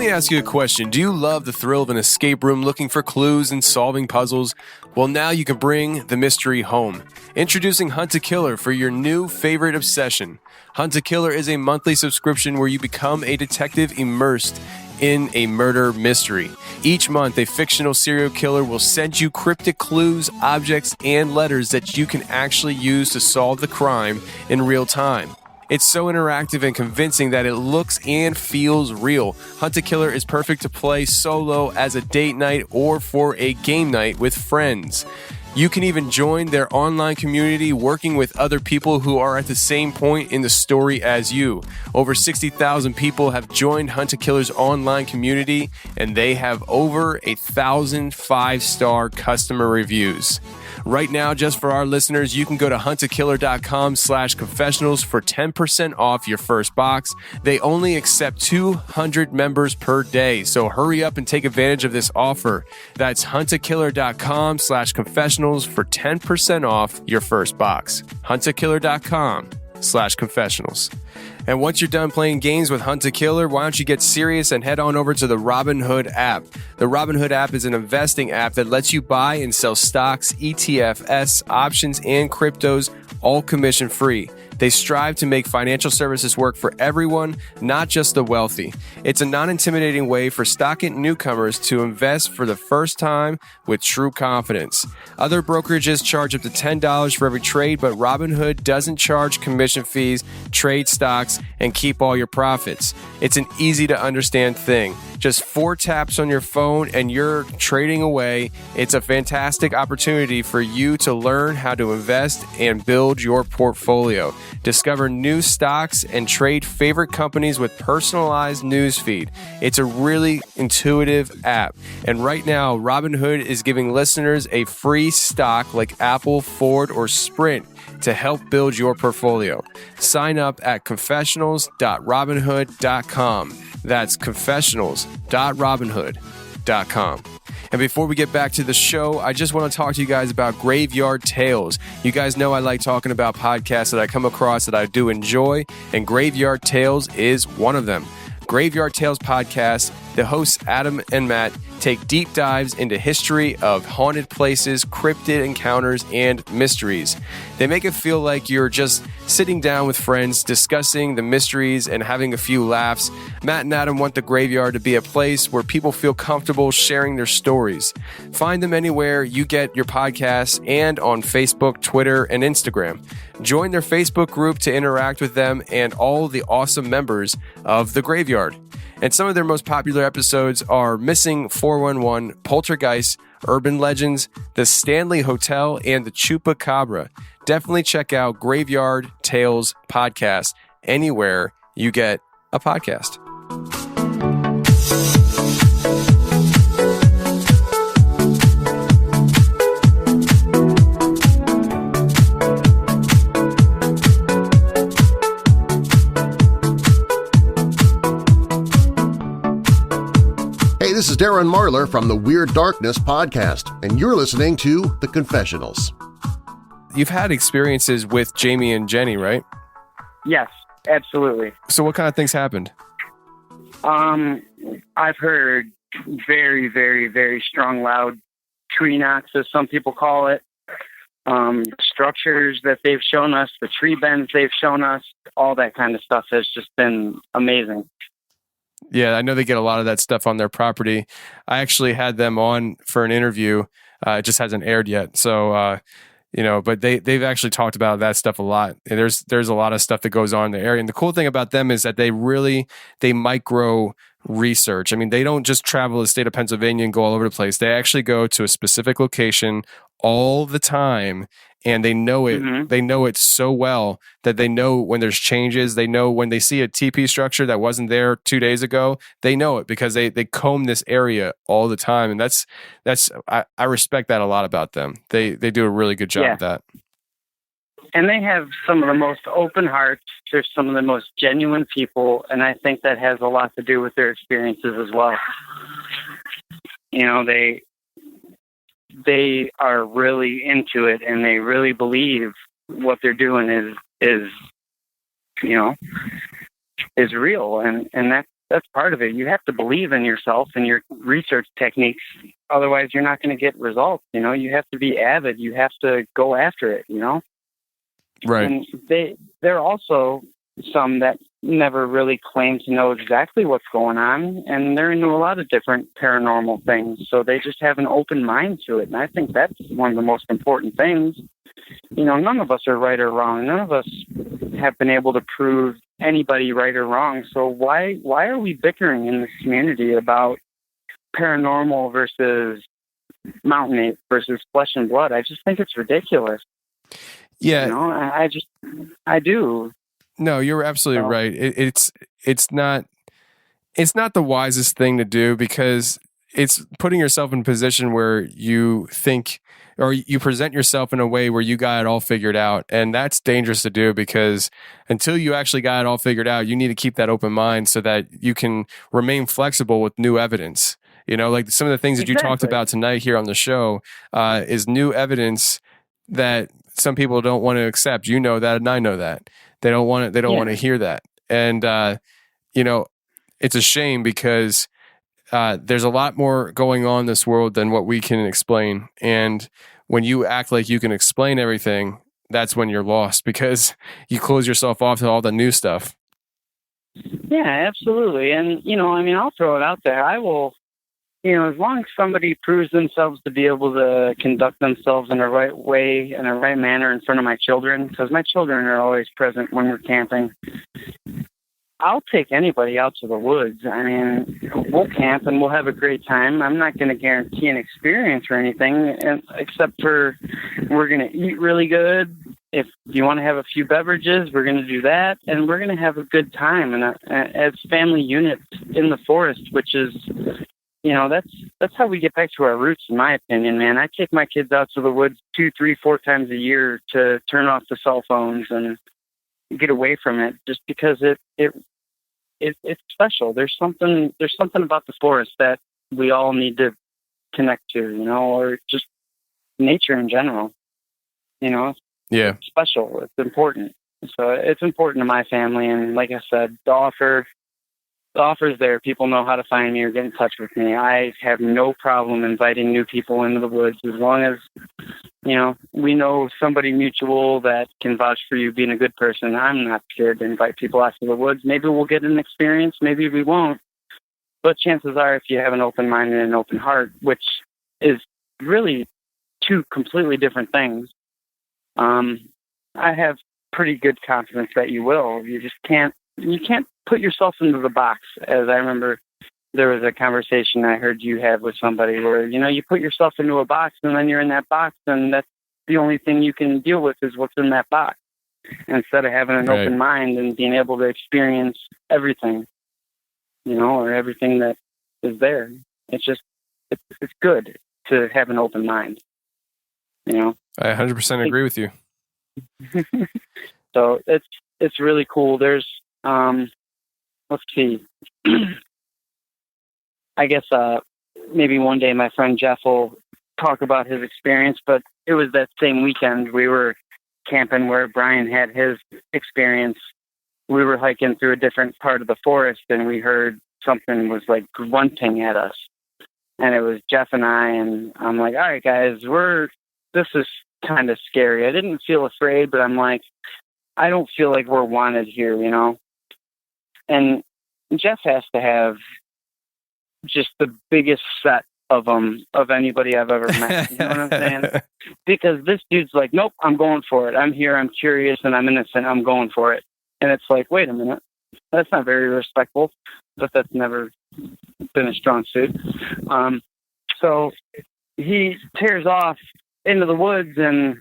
Ask you a question. Do you love the thrill of an escape room looking for clues and solving puzzles? Well, now you can bring the mystery home. Introducing Hunt a Killer for your new favorite obsession. Hunt a Killer is a monthly subscription where you become a detective immersed in a murder mystery. Each month, a fictional serial killer will send you cryptic clues, objects, and letters that you can actually use to solve the crime in real time. It's so interactive and convincing that it looks and feels real. Hunt a Killer is perfect to play solo, as a date night, or for a game night with friends. You can even join their online community, working with other people who are at the same point in the story as you. Over 60,000 people have joined Hunt a Killer's online community, and they have over 1,000 5-star customer reviews. Right now, just for our listeners, you can go to huntakiller.com/confessionals for 10% off your first box. They only accept 200 members per day, so hurry up and take advantage of this offer. That's huntakiller.com/confessionals for 10% off your first box. huntakiller.com/confessionals. And once you're done playing games with Hunt a Killer, why don't you get serious and head on over to the Robinhood app. The Robinhood app is an investing app that lets you buy and sell stocks, ETFs, options, and cryptos, all commission-free. They strive to make financial services work for everyone, not just the wealthy. It's a non-intimidating way for stock-in newcomers to invest for the first time with true confidence. Other brokerages charge up to $10 for every trade, but Robinhood doesn't charge commission fees, trade stocks, and keep all your profits. It's an easy-to-understand thing. Just 4 taps on your phone and you're trading away. It's a fantastic opportunity for you to learn how to invest and build your portfolio. Discover new stocks and trade favorite companies with personalized newsfeed. It's a really intuitive app. And right now, Robinhood is giving listeners a free stock like Apple, Ford, or Sprint to help build your portfolio. Sign up at confessionals.robinhood.com. That's confessionals.robinhood.com. And before we get back to the show, I just want to talk to you guys about Graveyard Tales. You guys know I like talking about podcasts that I come across that I do enjoy, and Graveyard Tales is one of them. Graveyard Tales podcast, the hosts Adam and Matt take deep dives into history of haunted places, cryptid encounters, and mysteries. They make it feel like you're just sitting down with friends, discussing the mysteries and having a few laughs. Matt and Adam want the Graveyard to be a place where people feel comfortable sharing their stories. Find them anywhere you get your podcasts and on Facebook, Twitter, and Instagram. Join their Facebook group to interact with them and all the awesome members of the Graveyard. And some of their most popular episodes are Missing 411, Poltergeist, Urban Legends, The Stanley Hotel, and The Chupacabra. Definitely check out Graveyard Tales podcast anywhere you get a podcast. This is Darren Marlar from the Weird Darkness podcast, and you're listening to The Confessionals. You've had experiences with Jamie and Jenny, right? Yes. absolutely. So what kind of things happened? I've heard very, very, very strong, loud tree knocks, as some people call it. Structures that they've shown us, the tree bends they've shown us, all that kind of stuff has just been amazing. Yeah, I know they get a lot of that stuff on their property. I actually had them on for an interview. It just hasn't aired yet. So, but they've actually talked about that stuff a lot. And there's a lot of stuff that goes on in the area. And the cool thing about them is that they micro research. I mean, they don't just travel the state of Pennsylvania and go all over the place. They actually go to a specific location all the time, and they know it. Mm-hmm. They know it so well that they know when there's changes. They know when they see a TP structure that wasn't there 2 days ago. They know it because they comb this area all the time, and I respect that a lot about them. They do a really good job of that. And they have some of the most open hearts. They're some of the most genuine people, and I think that has a lot to do with their experiences as well. They are really into it, and they really believe what they're doing is real, and that's part of it. You have to believe in yourself and your research techniques, otherwise you're not going to get results. You have to be avid. You have to go after it. Right. And they're also some that never really claim to know exactly what's going on, and they're into a lot of different paranormal things, so they just have an open mind to it, and I think that's one of the most important things. None of us are right or wrong. None of us have been able to prove anybody right or wrong, so why are we bickering in this community about paranormal versus mountain ape versus flesh and blood? I just think it's ridiculous. Yeah. I do. No, you're absolutely right. It's not the wisest thing to do, because it's putting yourself in a position where you think, or you present yourself in a way where you got it all figured out. And that's dangerous to do, because until you actually got it all figured out, you need to keep that open mind so that you can remain flexible with new evidence. Like some of the things that you talked about tonight here on the show is new evidence that some people don't want to accept. You know that, and I know that. They don't want to hear that. And, it's a shame, because there's a lot more going on in this world than what we can explain. And when you act like you can explain everything, that's when you're lost, because you close yourself off to all the new stuff. Yeah, absolutely. And, I'll throw it out there. I will, as long as somebody proves themselves to be able to conduct themselves in a right way, in a right manner in front of my children, because my children are always present when we're camping, I'll take anybody out to the woods. I mean, we'll camp and we'll have a great time. I'm not going to guarantee an experience or anything, except for we're going to eat really good. If you want to have a few beverages, we're going to do that, and we're going to have a good time. And as family units in the forest, which is, that's how we get back to our roots, in my opinion, man. I take my kids out to the woods 2, 3, 4 times a year to turn off the cell phones and get away from it, just because it's special. There's something about the forest that we all need to connect to, or just nature in general. Yeah. It's special. It's important. So it's important to my family. And like I said, the offer's there. People know how to find me or get in touch with me. I have no problem inviting new people into the woods, as long as, we know somebody mutual that can vouch for you being a good person. I'm not scared to invite people out to the woods. Maybe we'll get an experience. Maybe we won't. But chances are, if you have an open mind and an open heart, which is really 2 completely different things, I have pretty good confidence that you will. You just can't put yourself into the box. As I remember, there was a conversation I heard you have with somebody where, you put yourself into a box, and then you're in that box, and that's the only thing you can deal with is what's in that box, instead of having an open mind and being able to experience everything, or everything that is there. It's good to have an open mind, I 100% agree with you. So it's really cool. There's, let's see. I guess maybe one day my friend Jeff will talk about his experience, but it was that same weekend we were camping where Brian had his experience, we were hiking through a different part of the forest, and we heard something was like grunting at us. And it was Jeff and I, and I'm like, all right, guys, this is kind of scary. I didn't feel afraid, but I'm like, I don't feel like we're wanted here, you know? And Jeff has to have just the biggest set of them of anybody I've ever met. You know what I'm saying? Because this dude's like, nope, I'm going for it. I'm here. I'm curious and I'm innocent. I'm going for it. And it's like, wait a minute. That's not very respectful, but that's never been a strong suit. So he tears off into the woods, and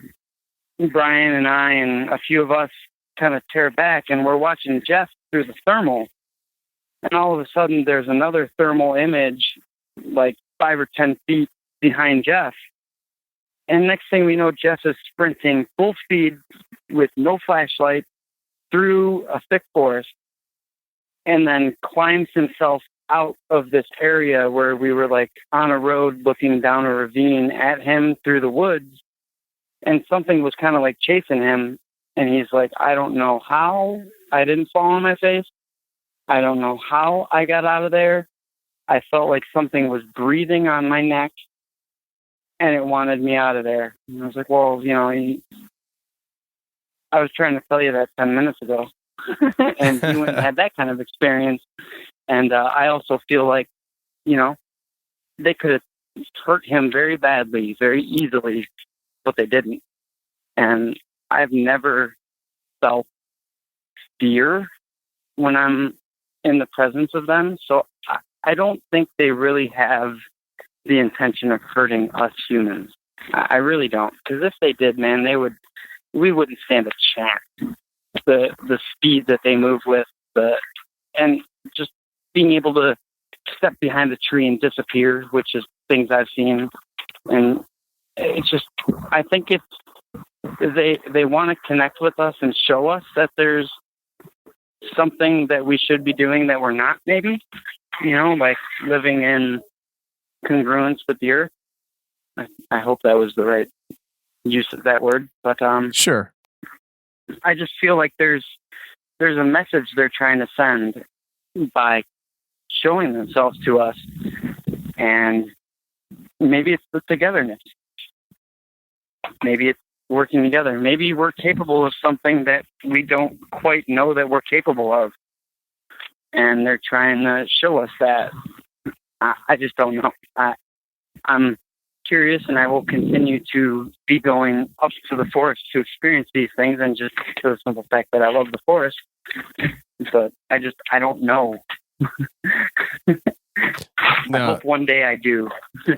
Brian and I and a few of us kind of tear back, and we're watching Jeff through the thermal. And all of a sudden there's another thermal image like 5 or 10 feet behind Jeff. And next thing we know, Jeff is sprinting full speed with no flashlight through a thick forest, and then climbs himself out of this area where we were like on a road looking down a ravine at him through the woods. And something was kind of like chasing him. And he's like, I don't know how I didn't fall on my face. I don't know how I got out of there. I felt like something was breathing on my neck, and it wanted me out of there. And I was like, well, you know, I was trying to tell you that 10 minutes ago. And you went and had that kind of experience. And I also feel like, you know, they could have hurt him very badly, very easily, but they didn't. And I've never felt fear when I'm in the presence of them. So I don't think they really have the intention of hurting us humans. I really don't. Because if they did, man, we wouldn't stand a chance. The speed that they move with, and just being able to step behind the tree and disappear, which is things I've seen. And it's just, I think they want to connect with us and show us that there's something that we should be doing that we're not, maybe, you know, like living in congruence with the earth. I hope that was the right use of that word, but sure. I just feel like there's a message they're trying to send by showing themselves to us, and maybe it's the togetherness. Maybe it's working together. Maybe we're capable of something that we don't quite know that we're capable of, and they're trying to show us that. I just don't know. I'm curious, and I will continue to be going up to the forest to experience these things, and just for the simple fact that I love the forest. But I don't know. I hope one day I do.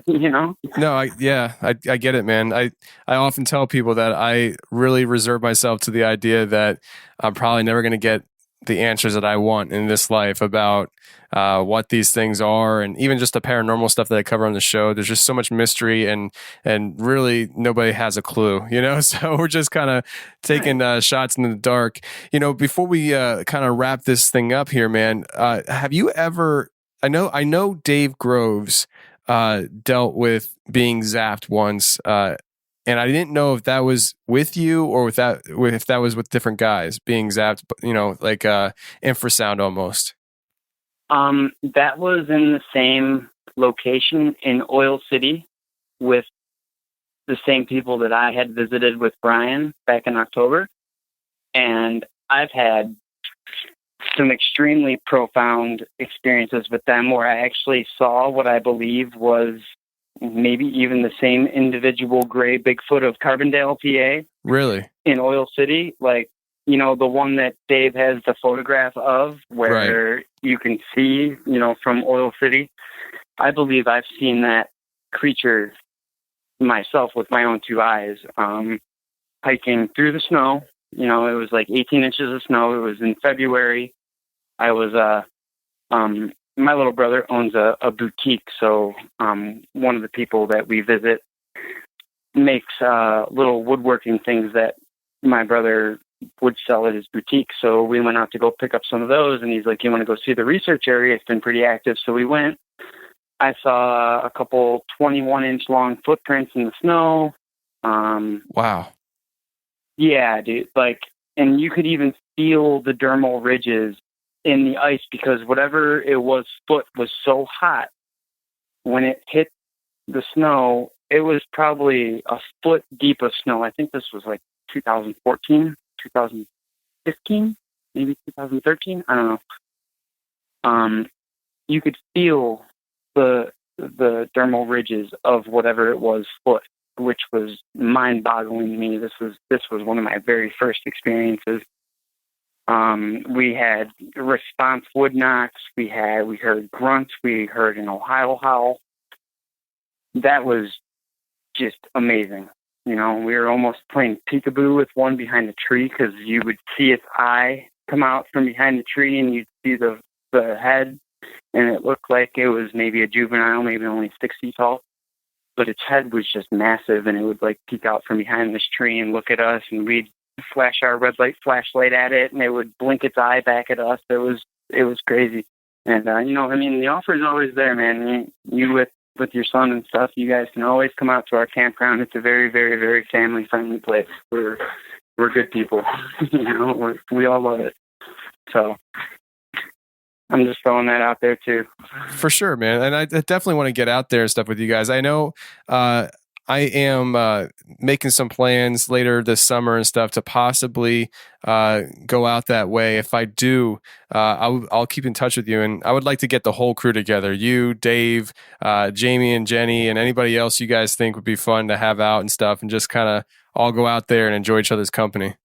You know? No, I get it, man. I often tell people that I really reserve myself to the idea that I'm probably never going to get the answers that I want in this life about what these things are, and even just the paranormal stuff that I cover on the show. There's just so much mystery, and really nobody has a clue, you know? So we're just kind of taking shots in the dark. You know, before we kind of wrap this thing up here, man, have you ever, I know Dave Groves dealt with being zapped once, and I didn't know if that was with you or if that was with different guys being zapped, you know, like infrasound almost. That was in the same location in Oil City with the same people that I had visited with Brian back in October. And I've had some extremely profound experiences with them where I actually saw what I believe was maybe even the same individual gray Bigfoot of Carbondale, PA. Really? In Oil City. Like, you know, the one that Dave has the photograph of where you can see, you know, from Oil City. I believe I've seen that creature myself with my own two eyes, hiking through the snow. You know, it was like 18 inches of snow. It was in February. I was, my little brother owns a boutique. So, one of the people that we visit makes, little woodworking things that my brother would sell at his boutique. So we went out to go pick up some of those, and he's like, you want to go see the research area? It's been pretty active. So we went. I saw a couple 21-inch long footprints in the snow. Wow. Yeah, dude. Like, and you could even feel the dermal ridges in the ice because whatever it was foot was so hot when it hit the snow. It was probably a foot deep of snow. I think this was like 2014, 2015, maybe 2013. I don't know. You could feel the dermal ridges of whatever it was foot, which was mind-boggling to me. This was one of my very first experiences. We had response wood knocks. We heard grunts. We heard an Ohio howl. That was just amazing. We were almost playing peekaboo with one behind the tree because you would see its eye come out from behind the tree and you'd see the head, and it looked like it was maybe a juvenile, maybe only 6 feet tall. But its head was just massive, and it would like peek out from behind this tree and look at us, and we'd flash our red light flashlight at it, and it would blink its eye back at us. It was crazy. And the offer is always there, man. You with your son and stuff, you guys can always come out to our campground. It's a very, very, very family friendly place. We're good people. We all love it. So I'm just throwing that out there too. For sure, man. And I definitely want to get out there and stuff with you guys. I know I am making some plans later this summer and stuff to possibly go out that way. If I do, I'll keep in touch with you. And I would like to get the whole crew together. You, Dave, Jamie and Jenny, and anybody else you guys think would be fun to have out and stuff, and just kind of all go out there and enjoy each other's company.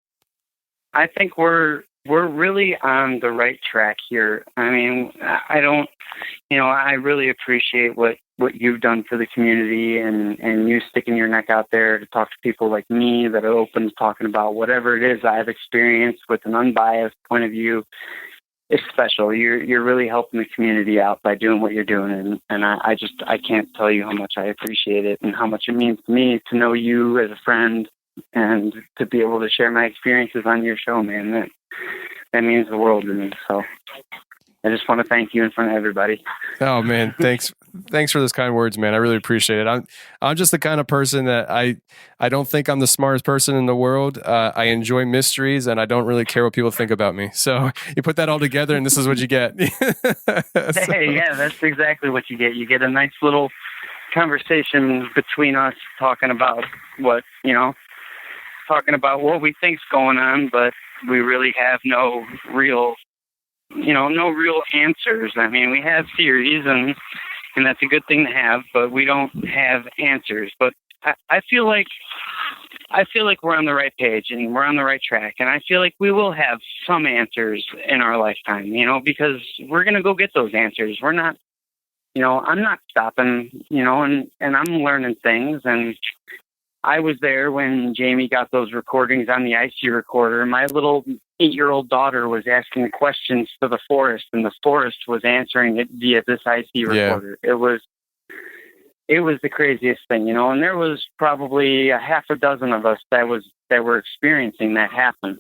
I think we're really on the right track here. I mean, I really appreciate what you've done for the community and you sticking your neck out there to talk to people like me that are open to talking about whatever it is I've experienced with an unbiased point of view. It's special. You're really helping the community out by doing what you're doing. And I can't tell you how much I appreciate it and how much it means to me to know you as a friend and to be able to share my experiences on your show, man. That means the world to me. So I just want to thank you in front of everybody. Oh man, thanks for those kind words, man. I really appreciate it. I'm just the kind of person that I don't think I'm the smartest person in the world. I enjoy mysteries, and I don't really care what people think about me. So you put that all together, and this is what you get. Hey, yeah, that's exactly what you get. You get a nice little conversation between us talking about what we think's going on, but we really have no real answers. I mean, we have theories, and that's a good thing to have, but we don't have answers. But I feel like we're on the right page and we're on the right track, and I feel like we will have some answers in our lifetime, because we're going to go get those answers. We're not, I'm not stopping, and I'm learning things. And I was there when Jamie got those recordings on the IC recorder. My little 8-year-old daughter was asking questions to the forest, and the forest was answering it via this IC recorder. Yeah. It was the craziest thing, and there was probably a half a dozen of us that were experiencing that happen.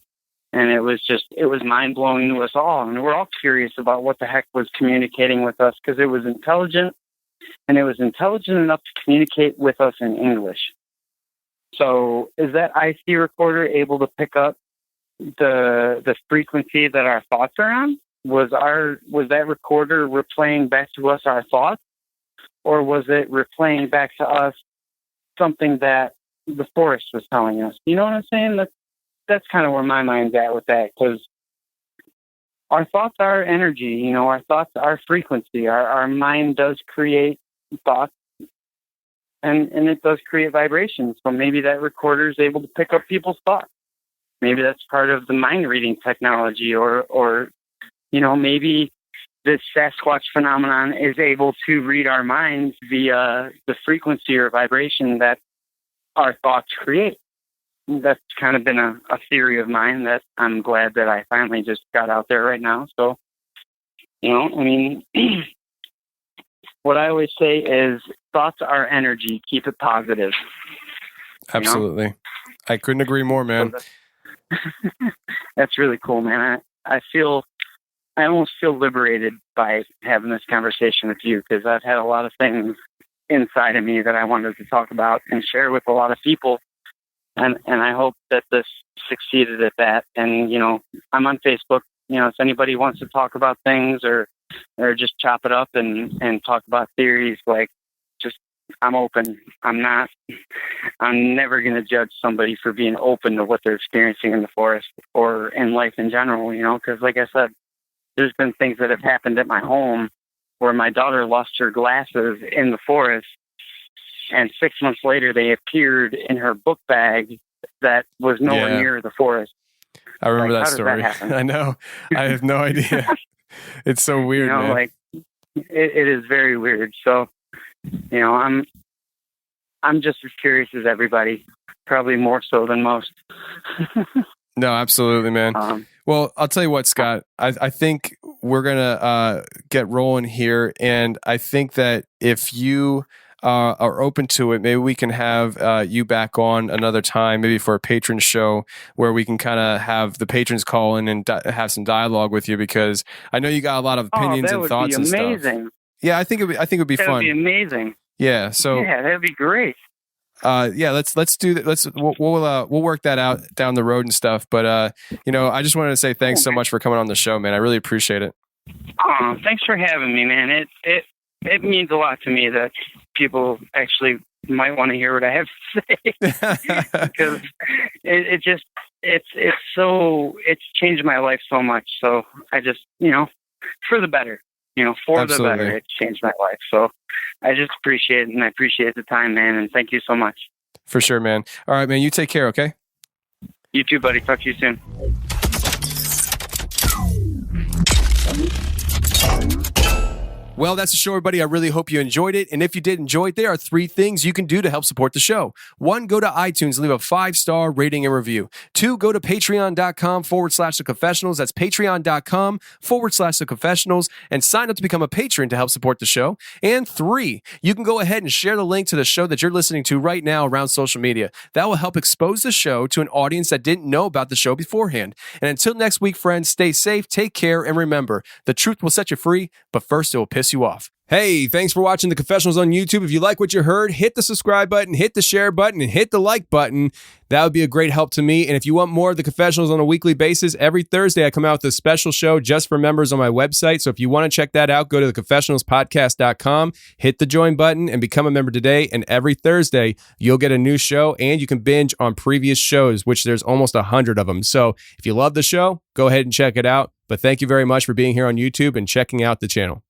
And it was mind blowing to us all. And we're all curious about what the heck was communicating with us, because it was intelligent, and it was intelligent enough to communicate with us in English. So is that IC recorder able to pick up the frequency that our thoughts are on? Was that recorder replaying back to us our thoughts, or was it replaying back to us something that the forest was telling us? You know what I'm saying? That's kind of where my mind's at with that, because our thoughts are energy. Our thoughts are frequency. Our mind does create thoughts. And it does create vibrations. So maybe that recorder is able to pick up people's thoughts. Maybe that's part of the mind reading technology, or maybe this Sasquatch phenomenon is able to read our minds via the frequency or vibration that our thoughts create. That's kind of been a theory of mine that I'm glad that I finally just got out there right now. So, what I always say is thoughts are energy. Keep it positive. Absolutely. I couldn't agree more, man. That's really cool, man. I almost feel liberated by having this conversation with you, because I've had a lot of things inside of me that I wanted to talk about and share with a lot of people. And I hope that this succeeded at that. And, you know, I'm on Facebook. You know, if anybody wants to talk about things or just chop it up and talk about theories, like, just, I'm open. I'm never going to judge somebody for being open to what they're experiencing in the forest or in life in general, you know, because like I said, there's been things that have happened at my home where my daughter lost her glasses in the forest, and 6 months later they appeared in her book bag that was nowhere near the forest. I remember that story. I know. I have no idea. It's so weird, you know, man. Like, it is very weird. So, you know, I'm just as curious as everybody, probably more so than most. No, absolutely, man. Well, I'll tell you what, Scott, I think we're going to get rolling here. And I think that if you are open to it, maybe we can have you back on another time, maybe for a patron show where we can kind of have the patrons call in and have some dialogue with you, because I know you got a lot of opinions and thoughts and stuff. That would be amazing. Yeah, I think it would be fun. That would be amazing. Yeah. So yeah, that'd be great. Let's do that. We'll work that out down the road and stuff. But you know, I just wanted to say thanks so much for coming on the show, man. I really appreciate it. Oh, thanks for having me, man. It means a lot to me that people actually might want to hear what I have to say, because it's changed my life so much. So I just, you know, for the better, you know, for Absolutely. The better, it's changed my life. So I just appreciate it, and I appreciate the time, man. And thank you so much. For sure, man. All right, man. You take care. Okay. You too, buddy. Talk to you soon. Well, that's the show, everybody. I really hope you enjoyed it. And if you did enjoy it, there are 3 things you can do to help support the show. 1, go to iTunes, leave a 5-star rating and review. 2, go to patreon.com/theconfessionals. That's patreon.com/theconfessionals, and sign up to become a patron to help support the show. And 3, you can go ahead and share the link to the show that you're listening to right now around social media. That will help expose the show to an audience that didn't know about the show beforehand. And until next week, friends, stay safe, take care, and remember, the truth will set you free, but first it will piss you off. Hey, thanks for watching The Confessionals on YouTube. If you like what you heard, hit the subscribe button, hit the share button, and hit the like button. That would be a great help to me. And if you want more of The Confessionals on a weekly basis, every Thursday I come out with a special show just for members on my website. So if you want to check that out, go to theconfessionalspodcast.com, hit the join button, and become a member today. And every Thursday, you'll get a new show, and you can binge on previous shows, which there's almost 100 of them. So if you love the show, go ahead and check it out. But thank you very much for being here on YouTube and checking out the channel.